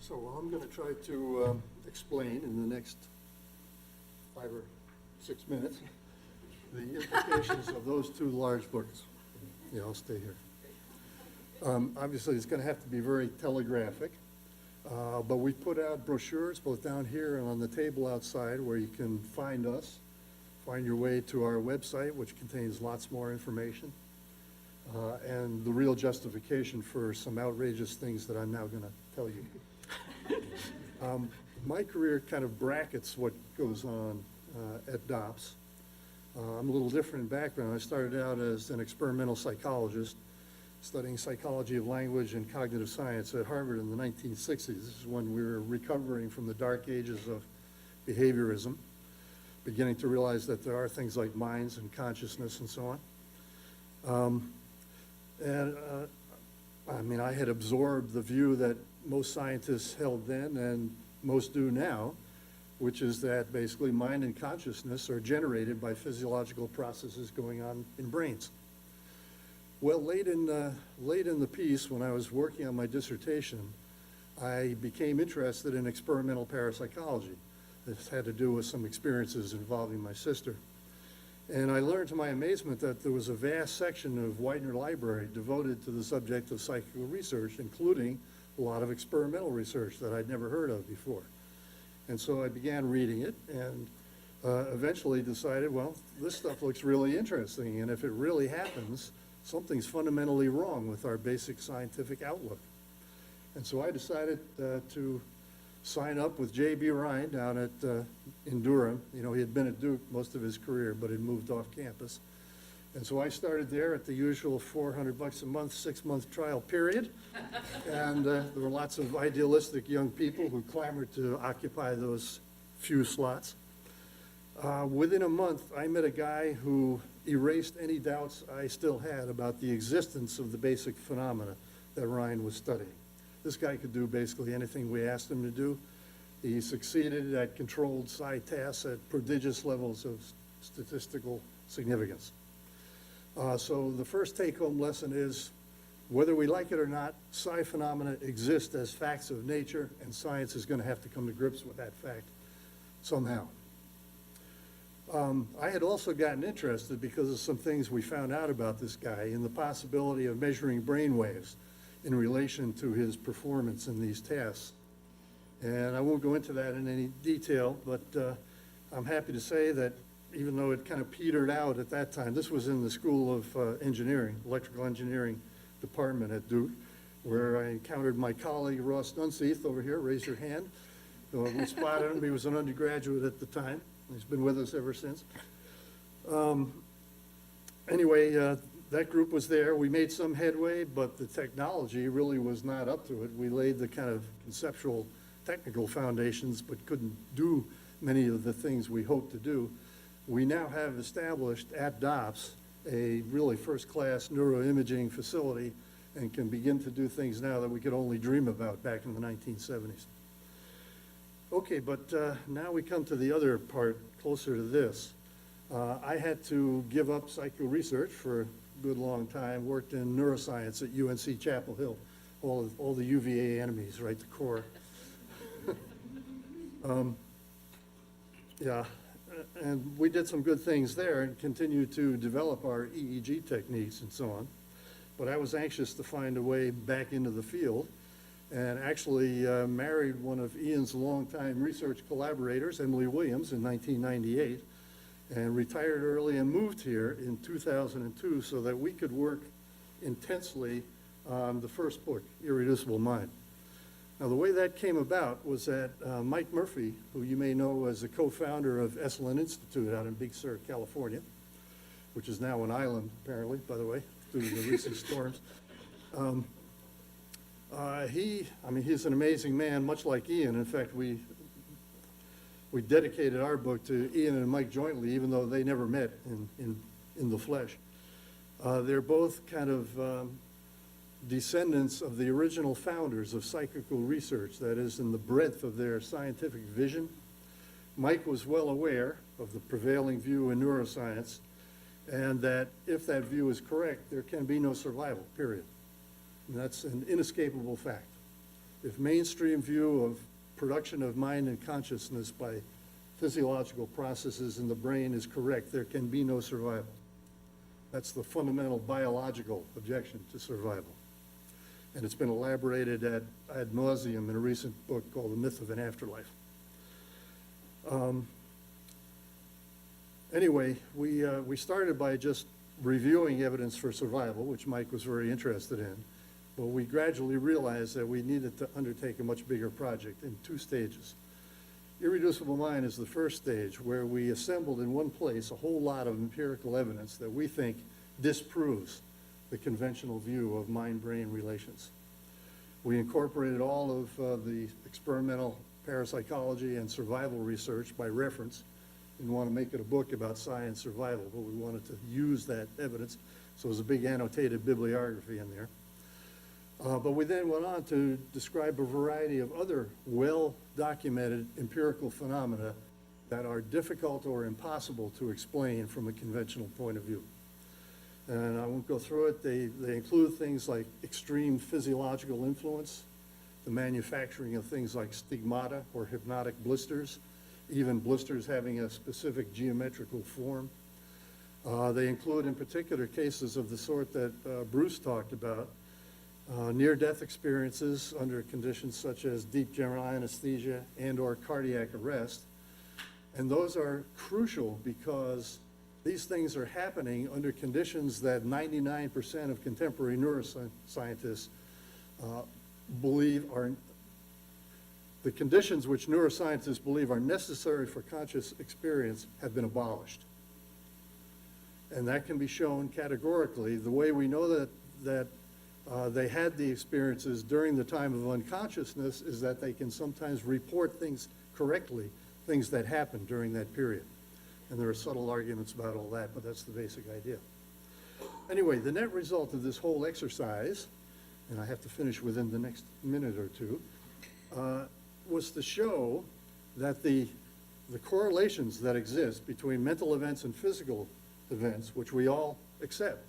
So I'm going to try to explain in the next 5 or 6 minutes the implications of those two large books. Yeah, I'll stay here. Obviously, it's going to have to be very telegraphic, but we put out brochures both down here and on the table outside where you can find us, find your way to our website, which contains lots more information, and the real justification for some outrageous things that I'm now going to tell you. My career kind of brackets what goes on at DOPS. I'm a little different in background. I started out as an experimental psychologist, studying psychology of language and cognitive science at Harvard in the 1960s. This is when we were recovering from the dark ages of behaviorism, beginning to realize that there are things like minds and consciousness and so on. I mean, I had absorbed the view that most scientists held then and most do now, which is that basically mind and consciousness are generated by physiological processes going on in brains. Well, late in the piece, when I was working on my dissertation, I became interested in experimental parapsychology. This had to do with some experiences involving my sister. And I learned to my amazement that there was a vast section of Widener Library devoted to the subject of psychical research, including a lot of experimental research that I'd never heard of before. And so I began reading it and eventually decided, well, this stuff looks really interesting, and if it really happens, something's fundamentally wrong with our basic scientific outlook. And so I decided to sign up with J.B. Ryan down in Durham. You know, he had been at Duke most of his career, but had moved off campus. And so I started there at the usual $400 a month, 6-month trial period. And there were lots of idealistic young people who clamored to occupy those few slots. Within a month, I met a guy who erased any doubts I still had about the existence of the basic phenomena that Ryan was studying. This guy could do basically anything we asked him to do. He succeeded at controlled psi tasks at prodigious levels of statistical significance. So the first take-home lesson is, whether we like it or not, psi phenomena exist as facts of nature, and science is going to have to come to grips with that fact somehow. I had also gotten interested because of some things we found out about this guy in the possibility of measuring brain waves in relation to his performance in these tasks. And I won't go into that in any detail, but I'm happy to say that even though it kind of petered out at that time, this was in the School of Engineering, Electrical Engineering Department at Duke, where I encountered my colleague Ross Dunseith over here. Raise your hand. We spotted him. He was an undergraduate at the time. He's been with us ever since. Anyway, that group was there. We made some headway, but the technology really was not up to it. We laid the kind of conceptual technical foundations, but couldn't do many of the things we hoped to do. We now have established at DOPS a really first-class neuroimaging facility and can begin to do things now that we could only dream about back in the 1970s. Okay, but now we come to the other part closer to this. I had to give up psycho research for a good long time, worked in neuroscience at UNC Chapel Hill, all the UVA enemies, right, the core. Yeah, and we did some good things there and continued to develop our EEG techniques and so on. But I was anxious to find a way back into the field, and actually married one of Ian's longtime research collaborators, Emily Williams, in 1998, and retired early and moved here in 2002 so that we could work intensely on the first book, Irreducible Mind. Now, the way that came about was that Mike Murphy, who you may know as the co-founder of Esalen Institute out in Big Sur, California, which is now an island, apparently, by the way, due to the recent storms. He's an amazing man, much like Ian. In fact, we dedicated our book to Ian and Mike jointly, even though they never met in the flesh. They're both kind of descendants of the original founders of psychical research, that is, in the breadth of their scientific vision. Mike was well aware of the prevailing view in neuroscience, and that if that view is correct, there can be no survival, period. And that's an inescapable fact. If mainstream view of production of mind and consciousness by physiological processes in the brain is correct, there can be no survival. That's the fundamental biological objection to survival. And it's been elaborated ad nauseum in a recent book called The Myth of an Afterlife. Anyway, we started by just reviewing evidence for survival, which Mike was very interested in. But we gradually realized that we needed to undertake a much bigger project in 2 stages. Irreducible Mind is the first stage, where we assembled in one place a whole lot of empirical evidence that we think disproves the conventional view of mind-brain relations. We incorporated all of the experimental parapsychology and survival research by reference. Didn't want to make it a book about science survival, but we wanted to use that evidence, so there's a big annotated bibliography in there. But we then went on to describe a variety of other well-documented empirical phenomena that are difficult or impossible to explain from a conventional point of view. And I won't go through it. They include things like extreme physiological influence, the manufacturing of things like stigmata or hypnotic blisters, even blisters having a specific geometrical form. They include in particular cases of the sort that Bruce talked about, near-death experiences under conditions such as deep general anesthesia and or cardiac arrest. And those are crucial because these things are happening under conditions that 99% of contemporary neuroscientists believe are, the conditions which neuroscientists believe are necessary for conscious experience have been abolished. And that can be shown categorically. The way we know that they had the experiences during the time of unconsciousness is that they can sometimes report things correctly, things that happened during that period. And there are subtle arguments about all that, but that's the basic idea. Anyway, the net result of this whole exercise, and I have to finish within the next minute or two, was to show that the correlations that exist between mental events and physical events, which we all accept,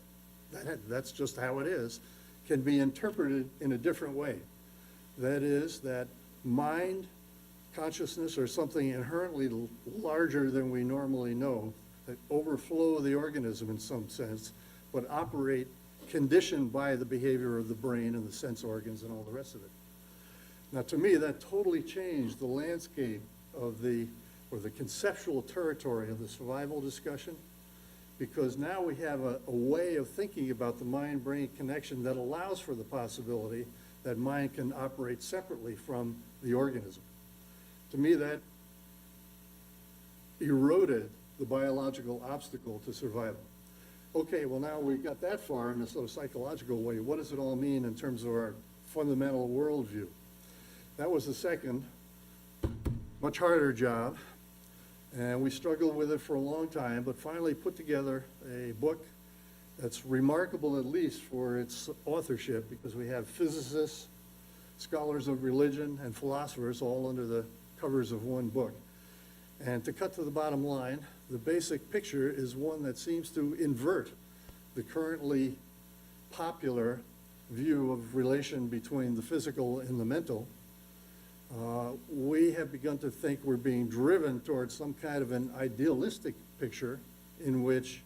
that's just how it is, can be interpreted in a different way. That is, that mind, consciousness, or something inherently larger than we normally know, that overflow the organism in some sense, but operate conditioned by the behavior of the brain and the sense organs and all the rest of it. Now, to me, that totally changed the landscape of the conceptual territory of the survival discussion, because now we have a way of thinking about the mind-brain connection that allows for the possibility that mind can operate separately from the organism. To me, that eroded the biological obstacle to survival. Okay, well, now we've got that far in a sort of psychological way. What does it all mean in terms of our fundamental worldview? That was the second, much harder job, and we struggled with it for a long time, but finally put together a book that's remarkable, at least for its authorship, because we have physicists, scholars of religion, and philosophers all under the covers of one book. And to cut to the bottom line, the basic picture is one that seems to invert the currently popular view of relation between the physical and the mental. We have begun to think we're being driven towards some kind of an idealistic picture in which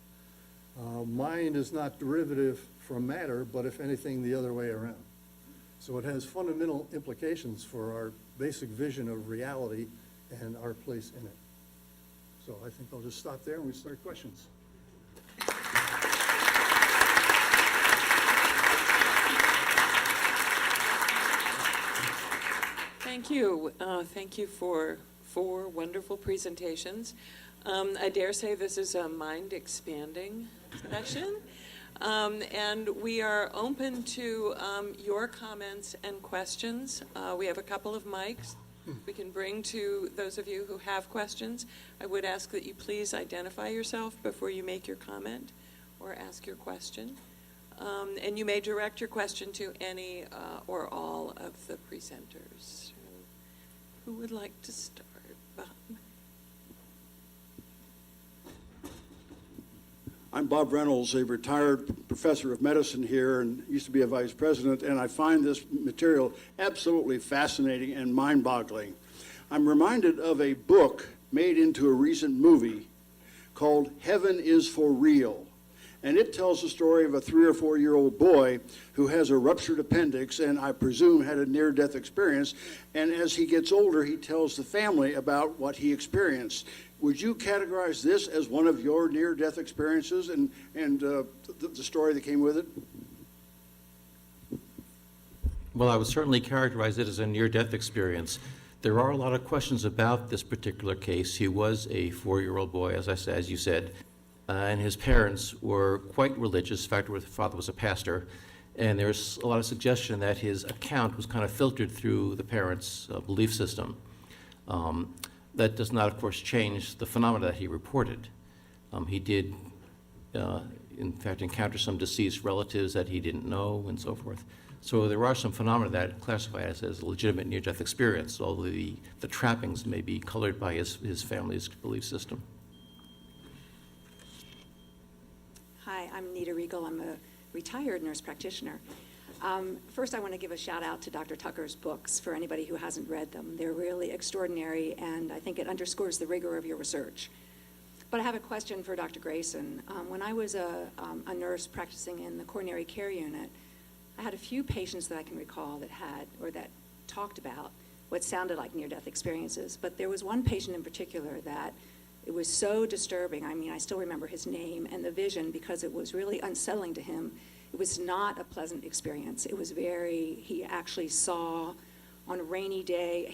mind is not derivative from matter, but if anything, the other way around. So it has fundamental implications for our basic vision of reality and our place in it. So I think I'll just stop there and we start questions. Thank you. Thank you for four wonderful presentations. I dare say this is a mind-expanding session. And we are open to your comments and questions. We have a couple of mics we can bring to those of you who have questions. I would ask that you please identify yourself before you make your comment or ask your question. And you may direct your question to any or all of the presenters. Who would like to start? Bob? I'm Bob Reynolds, a retired professor of medicine here and used to be a vice president, and I find this material absolutely fascinating and mind-boggling. I'm reminded of a book made into a recent movie called Heaven is for Real, and it tells the story of a 3 or 4 year old boy who has a ruptured appendix and I presume had a near-death experience, and as he gets older he tells the family about what he experienced. Would you categorize this as one of your near-death experiences and the story that came with it? Well, I would certainly characterize it as a near-death experience. There are a lot of questions about this particular case. He was a 4-year-old boy, as you said, and his parents were quite religious. In fact, his father was a pastor, and there's a lot of suggestion that his account was kind of filtered through the parents' belief system. That does not, of course, change the phenomena that he reported. He did, in fact, encounter some deceased relatives that he didn't know and so forth. So there are some phenomena that classify as a legitimate near-death experience, although the trappings may be colored by his family's belief system. Hi, I'm Nita Regal. I'm a retired nurse practitioner. First, I want to give a shout out to Dr. Tucker's books for anybody who hasn't read them. They're really extraordinary, and I think it underscores the rigor of your research. But I have a question for Dr. Grayson. When I was a nurse practicing in the coronary care unit, I had a few patients that I can recall that talked about what sounded like near-death experiences. But there was one patient in particular that it was so disturbing. I mean, I still remember his name and the vision because it was really unsettling to him. It was not a pleasant experience. It was he actually saw on a rainy day,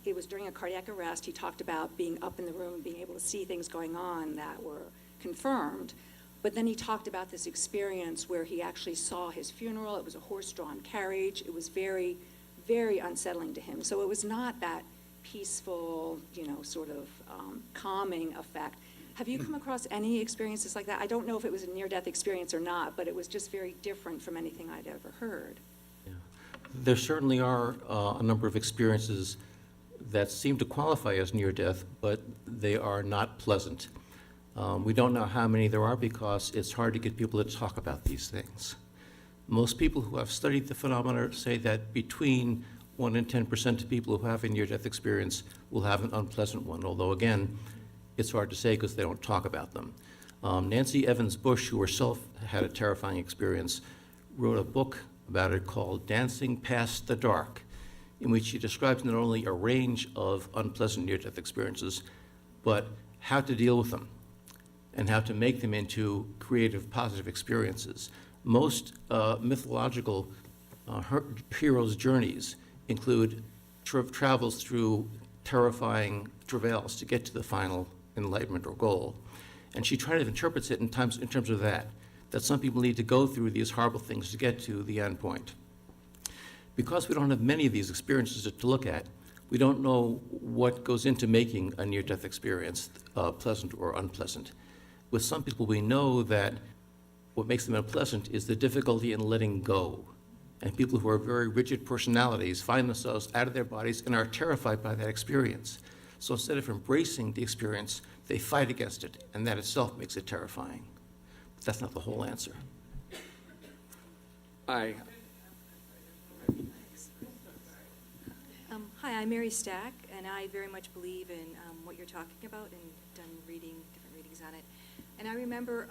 it was during a cardiac arrest, he talked about being up in the room, being able to see things going on that were confirmed. But then he talked about this experience where he actually saw his funeral. It was a horse-drawn carriage. It was very, very unsettling to him. So it was not that peaceful, sort of calming effect. Have you come across any experiences like that? I don't know if it was a near-death experience or not, but it was just very different from anything I'd ever heard. Yeah. There certainly are a number of experiences that seem to qualify as near-death, but they are not pleasant. We don't know how many there are because it's hard to get people to talk about these things. Most people who have studied the phenomena say that between 1 and 10% of people who have a near-death experience will have an unpleasant one, although again, it's hard to say because they don't talk about them. Nancy Evans Bush, who herself had a terrifying experience, wrote a book about it called Dancing Past the Dark, in which she describes not only a range of unpleasant near-death experiences, but how to deal with them and how to make them into creative, positive experiences. Most mythological heroes' journeys include travels through terrifying travails to get to the final enlightenment or goal. And she kind of interprets it in terms of that some people need to go through these horrible things to get to the end point. Because we don't have many of these experiences to look at, we don't know what goes into making a near-death experience pleasant or unpleasant. With some people, we know that what makes them unpleasant is the difficulty in letting go. And people who are very rigid personalities find themselves out of their bodies and are terrified by that experience. So instead of embracing the experience, they fight against it, and that itself makes it terrifying. But that's not the whole answer. Hi. Hi, I'm Mary Stack, and I very much believe in what you're talking about and done different readings on it. And I remember,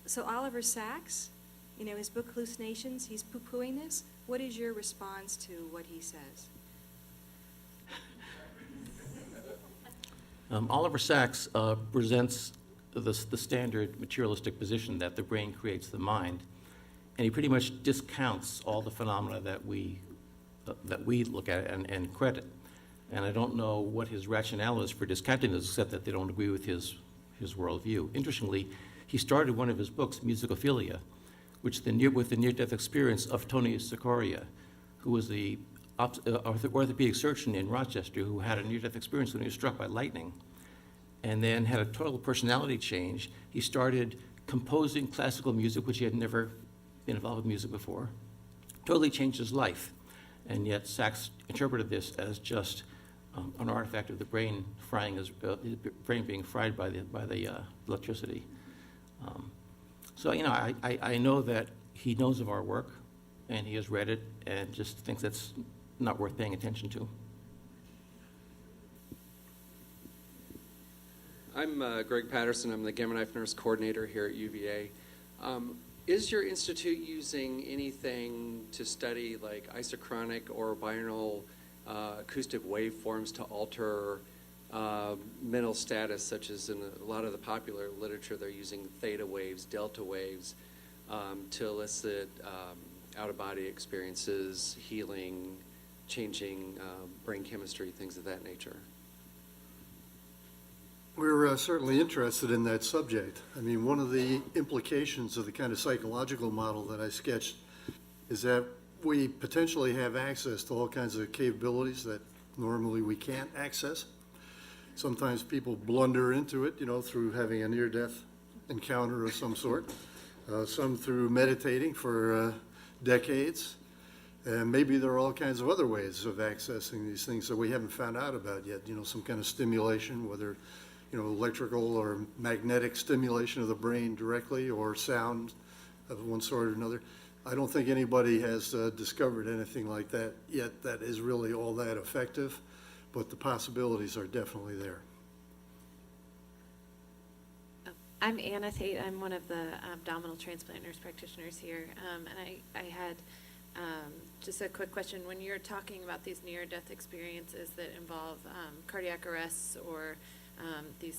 so Oliver Sacks, his book Hallucinations, he's poo-pooing this. What is your response to what he says? Oliver Sacks presents the standard materialistic position that the brain creates the mind, and he pretty much discounts all the phenomena that we look at and credit. And I don't know what his rationale is for discounting this, except that they don't agree with his worldview. Interestingly, he started one of his books, Musicophilia, with the near-death experience of Tony Sikoria, who was the orthopedic surgeon in Rochester who had a near-death experience when he was struck by lightning, and then had a total personality change. He started composing classical music, which he had never been involved with music before. Totally changed his life. And yet Sacks interpreted this as just an artifact of the brain his brain being fried by the electricity. So I know that he knows of our work, and he has read it, and just thinks that's not worth paying attention to. I'm Greg Patterson. I'm the Gamma Knife Nurse Coordinator here at UVA. Is your institute using anything to study like isochronic or binaural acoustic waveforms to alter mental status, such as in a lot of the popular literature, they're using theta waves, delta waves to elicit out-of-body experiences, healing, changing brain chemistry, things of that nature? We're certainly interested in that subject. I mean, one of the implications of the kind of psychological model that I sketched is that we potentially have access to all kinds of capabilities that normally we can't access. Sometimes people blunder into it, through having a near-death encounter of some sort. Some through meditating for decades. And maybe there are all kinds of other ways of accessing these things that we haven't found out about yet. Some kind of stimulation, whether electrical or magnetic stimulation of the brain directly, or sound of one sort or another. I don't think anybody has discovered anything like that yet that is really all that effective, but the possibilities are definitely there. I'm Anna Tate. I'm one of the abdominal transplant nurse practitioners here, and I had just a quick question. When you're talking about these near-death experiences that involve cardiac arrests or these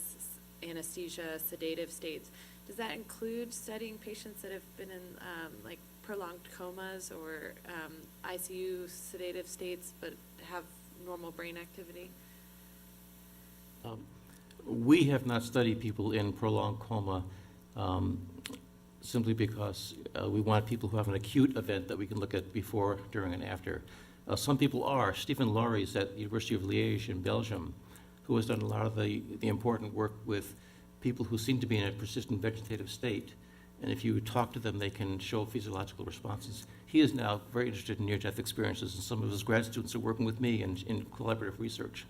anesthesia, sedative states, does that include studying patients that have been in like prolonged comas or ICU sedative states but have normal brain activity? We have not studied people in prolonged coma simply because we want people who have an acute event that we can look at before, during, and after. Some people are. Stephen Laurie at the University of Liège in Belgium, who has done a lot of the important work with people who seem to be in a persistent vegetative state. And if you talk to them, they can show physiological responses. He is now very interested in near-death experiences, and some of his grad students are working with me in collaborative research.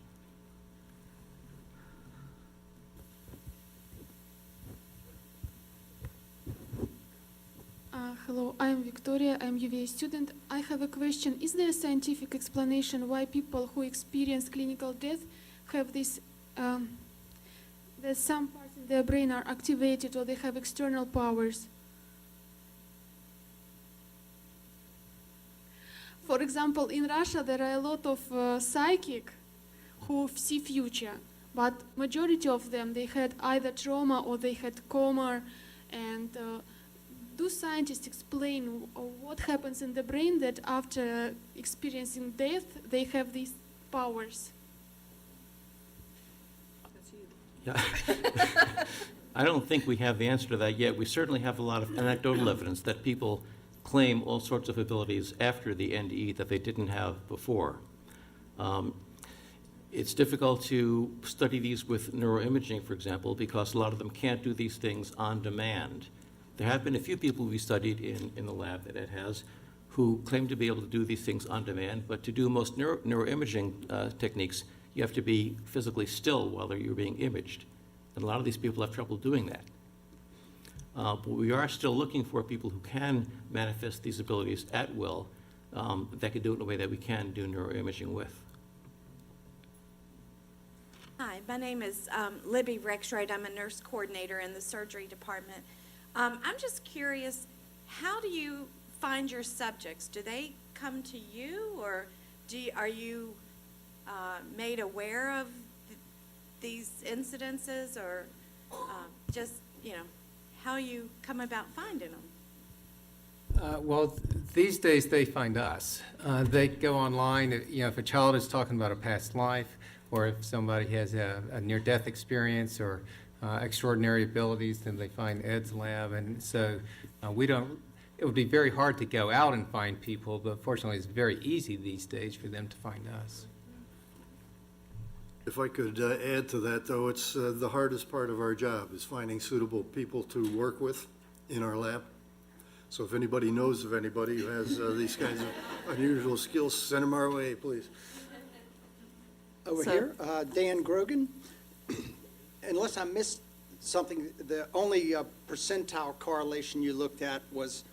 Hello, I'm Victoria. I'm UVA student. I have a question. Is there a scientific explanation why people who experience clinical death have this, that some parts in their brain are activated or they have external powers? For example, in Russia, there are a lot of psychic who see future, but majority of them, they had either trauma or they had coma, and do scientists explain what happens in the brain that after experiencing death, they have these powers? Yeah. I don't think we have the answer to that yet. We certainly have a lot of anecdotal evidence that people claim all sorts of abilities after the NDE that they didn't have before. It's difficult to study these with neuroimaging, for example, because a lot of them can't do these things on demand. There have been a few people we studied in the lab that Ed has who claim to be able to do these things on demand, but to do most neuroimaging techniques, you have to be physically still while you're being imaged. And a lot of these people have trouble doing that. But we are still looking for people who can manifest these abilities at will, that can do it in a way that we can do neuroimaging with. Hi, my name is Libby Rexroyd. I'm a nurse coordinator in the surgery department. I'm just curious, how do you find your subjects? Do they come to you, or are you made aware of these incidences, or just, how you come about finding them? Well, these days they find us. They go online, if a child is talking about a past life, or if somebody has a near-death experience or extraordinary abilities, then they find Ed's lab. And so it would be very hard to go out and find people, but fortunately it's very easy these days for them to find us. If I could add to that, though, it's the hardest part of our job is finding suitable people to work with in our lab. So if anybody knows of anybody who has these kinds of unusual skills, send them our way, please. Over here, Dan Grogan. Unless I missed something, the only percentile correlation you looked at was,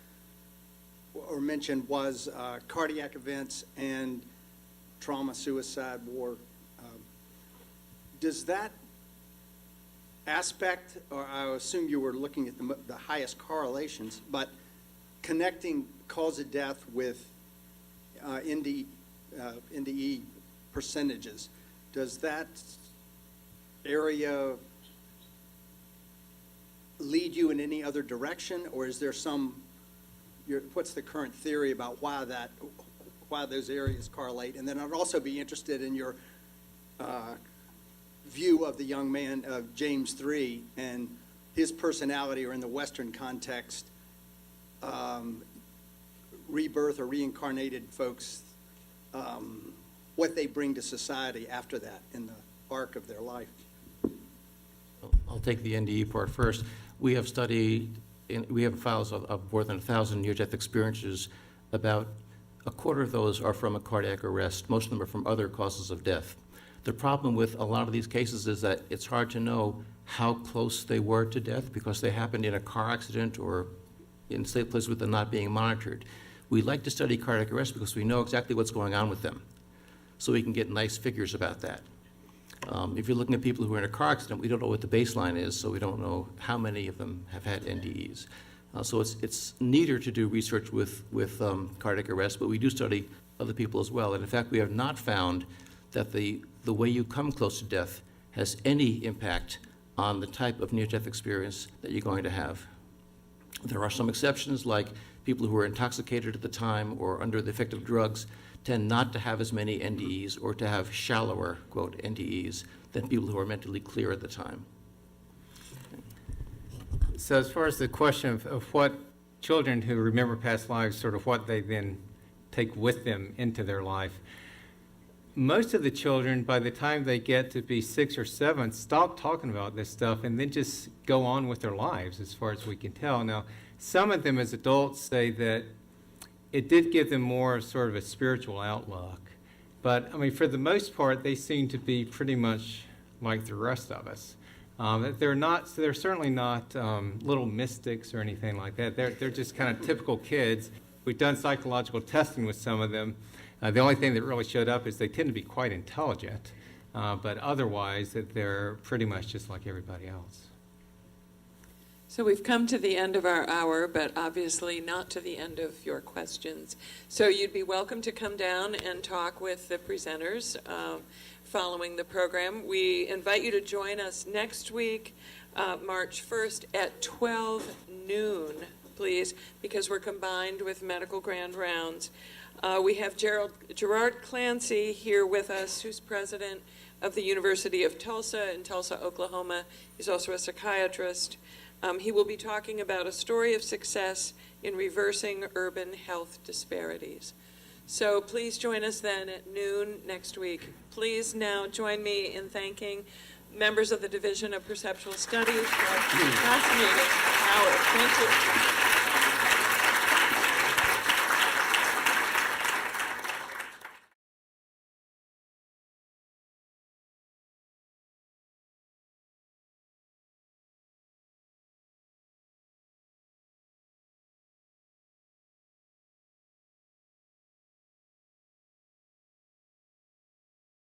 or mentioned, was cardiac events and trauma, suicide, war. Does that aspect, or I assume you were looking at the highest correlations, but connecting cause of death with NDE percentages, does that area lead you in any other direction, or is there what's the current theory about why those areas correlate? And then I'd also be interested in your view of the young man of James 3 and his personality, or in the Western context, rebirth or reincarnated folks, what they bring to society after that in the arc of their life. I'll take the NDE part first. We have we have files of more than 1,000 near-death experiences. About a quarter of those are from a cardiac arrest. Most of them are from other causes of death. The problem with a lot of these cases is that it's hard to know how close they were to death because they happened in a car accident or in places where they're not being monitored. We like to study cardiac arrest because we know exactly what's going on with them, so we can get nice figures about that. If you're looking at people who are in a car accident, we don't know what the baseline is, so we don't know how many of them have had NDEs. So it's neater to do research with cardiac arrest, but we do study other people as well. And in fact, we have not found that the way you come close to death has any impact on the type of near-death experience that you're going to have. There are some exceptions, like people who are intoxicated at the time or under the effect of drugs tend not to have as many NDEs or to have shallower, quote, NDEs than people who are mentally clear at the time. So as far as the question of what children who remember past lives, sort of what they then take with them into their life, most of the children, by the time they get to be 6 or 7, stop talking about this stuff and then just go on with their lives, as far as we can tell. Now, some of them as adults say that it did give them more sort of a spiritual outlook. But, I mean, for the most part, they seem to be pretty much like the rest of us. They're certainly not little mystics or anything like that. They're just kind of typical kids. We've done psychological testing with some of them. The only thing that really showed up is they tend to be quite intelligent, but otherwise that they're pretty much just like everybody else. So we've come to the end of our hour, but obviously not to the end of your questions. So you'd be welcome to come down and talk with the presenters following the program. We invite you to join us next week, March 1st at 12 noon, please, because we're combined with Medical Grand Rounds. We have Gerard Clancy here with us, who's president of the University of Tulsa in Tulsa, Oklahoma. He's also a psychiatrist. He will be talking about a story of success in reversing urban health disparities. So please join us then at noon next week. Please now join me in thanking members of the Division of Perceptual Studies for a fascinating hour. Thank you.